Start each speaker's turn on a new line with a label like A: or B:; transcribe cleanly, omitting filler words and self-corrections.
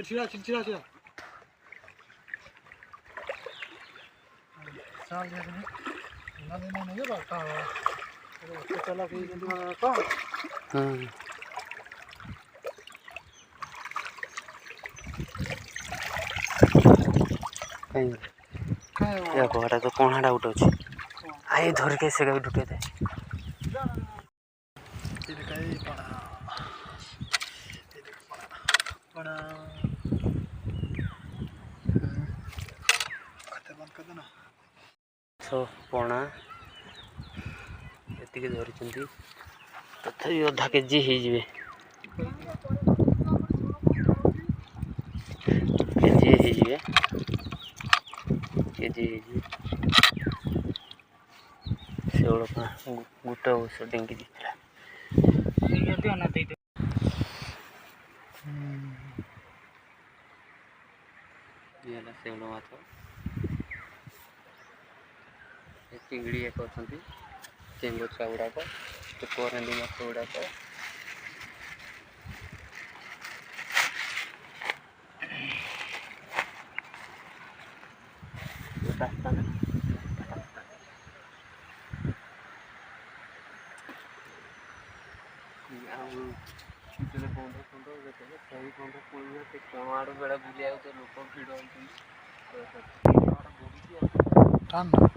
A: छिड़ा छिड़ा छिड़ा साल दे देने ना देना नहीं बात है तो चला फिर जल्दी का
B: हां या बड़ा तो कोणाडा उठ अछि आई धर के से गाय ढुके दे
A: तेरे काई पड़ा खते बंद कर देना
B: सो पणा एतिके धरिचंती तथापि अधा केजी हो जिवे केजी हो जिवे केजी हो जिवे सेवल गोटे वर्ष डेंगी दिखला सेवल माछ चिंगड़ी एक अच्छा चेंग छुआ गुड़ाक करांडी माछ गुड़ाक बंध फंध सही बंध पुणी कण आड़ बेड़ा बुलिया लोक भिड़
A: ठंडा